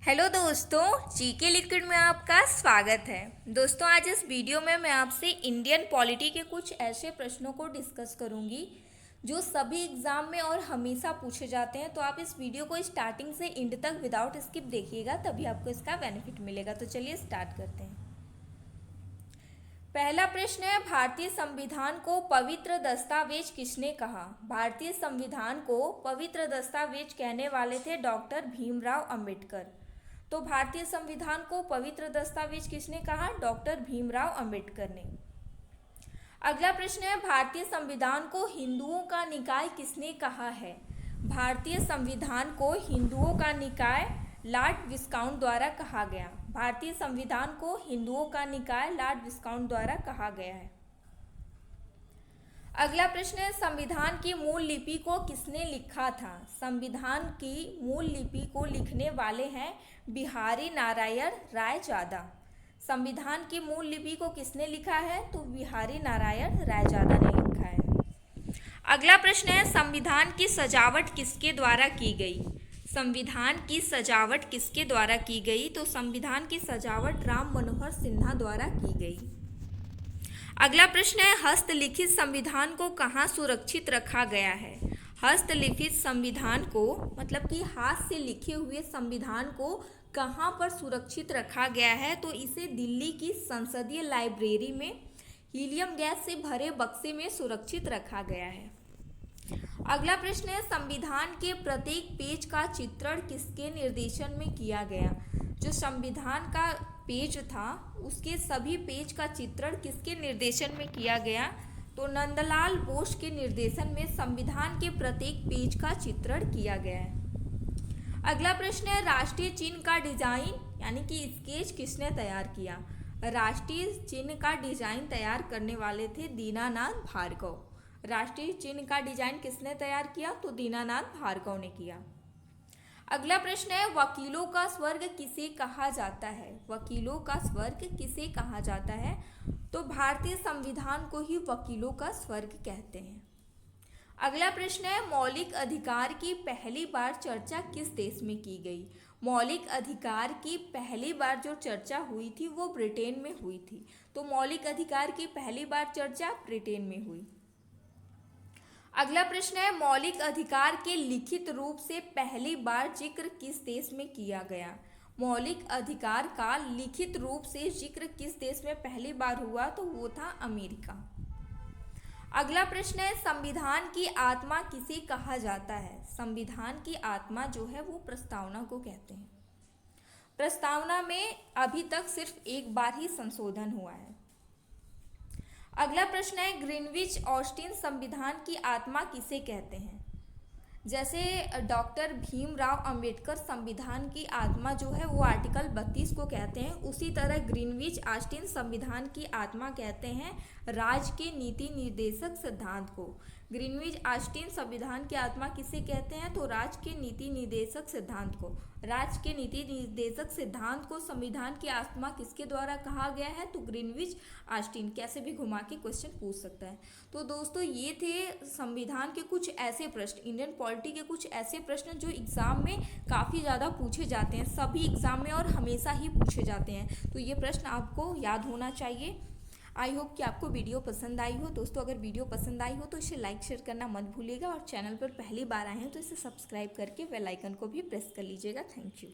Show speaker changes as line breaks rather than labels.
Hello दोस्तों, GK liquid में आपका स्वागत है। दोस्तों, आज इस वीडियो में मैं आपसे इंडियन पॉलिटी के कुछ ऐसे प्रश्नों को डिस्कस करूंगी जो सभी एग्जाम में और हमेशा पूछे जाते हैं। तो आप इस वीडियो को स्टार्टिंग से एंड तक विदाउट स्किप देखिएगा, तभी आपको इसका बेनिफिट मिलेगा। तो चलिए स्टार्ट करते हैं। पहला प्रश्न है, भारतीय संविधान को पवित्र दस्तावेज किसने कहा? भारतीय संविधान को पवित्र दस्तावेज कहने वाले थे डॉक्टर भीमराव अंबेडकर। तो भारतीय संविधान को पवित्र दस्तावेज किसने कहा? डॉक्टर भीमराव अंबेडकर ने। अगला प्रश्न है, भारतीय संविधान को हिंदुओं का निकाय किसने कहा है? भारतीय संविधान को हिंदुओं का निकाय लॉर्ड विस्काउंट द्वारा कहा गया। भारतीय संविधान को हिंदुओं का निकाय लॉर्ड विस्काउंट द्वारा कहा गया है। अगला प्रश्न है, संविधान की मूल लिपि को किसने लिखा था? संविधान की मूल लिपि को लिखने वाले हैं बिहारी नारायण रायजादा। संविधान की मूल लिपि को किसने लिखा है? तो बिहारी नारायण रायजादा ने लिखा है। अगला प्रश्न है, संविधान की सजावट किसके द्वारा की गई? संविधान की सजावट किसके द्वारा की गई? तो संविधान की सजावट राम मनोहर सिन्हा द्वारा की गई। अगला प्रश्न है, हस्तलिखित संविधान को कहाँ सुरक्षित रखा गया है? हस्तलिखित संविधान को मतलब कि हाथ से लिखे हुए संविधान को कहाँ पर सुरक्षित रखा गया है? तो इसे दिल्ली की संसदीय लाइब्रेरी में हीलियम गैस से भरे बक्से में सुरक्षित रखा गया है। अगला प्रश्न है, संविधान के प्रत्येक पेज का चित्रण किसके निर्देशन में किया गया? जो संविधान का पेज था उसके सभी पेज का चित्रण किसके निर्देशन में किया गया? तो नंदलाल बोस के निर्देशन में संविधान के प्रत्येक पेज का चित्रण किया गया है। अगला प्रश्न है, राष्ट्रीय चिन्ह का डिजाइन यानी कि स्केच किसने तैयार किया? राष्ट्रीय चिन्ह का डिजाइन तैयार करने वाले थे दीनानाथ भार्गव। राष्ट्रीय चिन्ह का डिजाइन किसने तैयार किया? तो दीनानाथ भार्गव ने किया। अगला प्रश्न है, वकीलों का स्वर्ग किसे कहा जाता है? वकीलों का स्वर्ग किसे कहा जाता है? तो भारतीय संविधान को ही वकीलों का स्वर्ग कहते हैं। अगला प्रश्न है, मौलिक अधिकार की पहली बार चर्चा किस देश में की गई? मौलिक अधिकार की पहली बार जो चर्चा हुई थी वो ब्रिटेन में हुई थी। तो मौलिक अधिकार की पहली बार चर्चा ब्रिटेन में हुई। अगला प्रश्न है, मौलिक अधिकार के लिखित रूप से पहली बार जिक्र किस देश में किया गया? मौलिक अधिकार का लिखित रूप से जिक्र किस देश में पहली बार हुआ? तो वो था अमेरिका। अगला प्रश्न है, संविधान की आत्मा किसे कहा जाता है? संविधान की आत्मा जो है वो प्रस्तावना को कहते हैं। प्रस्तावना में अभी तक सिर्फ एक बार ही संशोधन हुआ है। अगला प्रश्न है, ग्रीनविच ऑस्टिन संविधान की आत्मा किसे कहते हैं? जैसे डॉक्टर भीमराव अंबेडकर संविधान की आत्मा जो है वो आर्टिकल 32 को कहते हैं, उसी तरह ग्रीनविच ऑस्टिन संविधान की आत्मा कहते हैं राज्य के नीति निर्देशक सिद्धांत को। ग्रीनविच ऑस्टिन संविधान की आत्मा किसे कहते हैं? तो राज्य के नीति निर्देशक सिद्धांत को। राज्य के नीति निर्देशक सिद्धांत को संविधान की आत्मा किसके द्वारा कहा गया है? तो ग्रीनविच ऑस्टिन। कैसे भी घुमा के क्वेश्चन पूछ सकता है। तो दोस्तों, ये थे संविधान के कुछ ऐसे प्रश्न, इंडियन पॉलिटी के कुछ ऐसे प्रश्न जो एग्जाम में काफ़ी ज़्यादा पूछे जाते हैं, सभी एग्जाम में और हमेशा ही पूछे जाते हैं। तो ये प्रश्न आपको याद होना चाहिए। आई होप कि आपको वीडियो पसंद आई हो। दोस्तों, अगर वीडियो पसंद आई हो तो इसे लाइक शेयर करना मत भूलिएगा और चैनल पर पहली बार आए हैं तो इसे सब्सक्राइब करके बेल आइकन को भी प्रेस कर लीजिएगा। Thank you.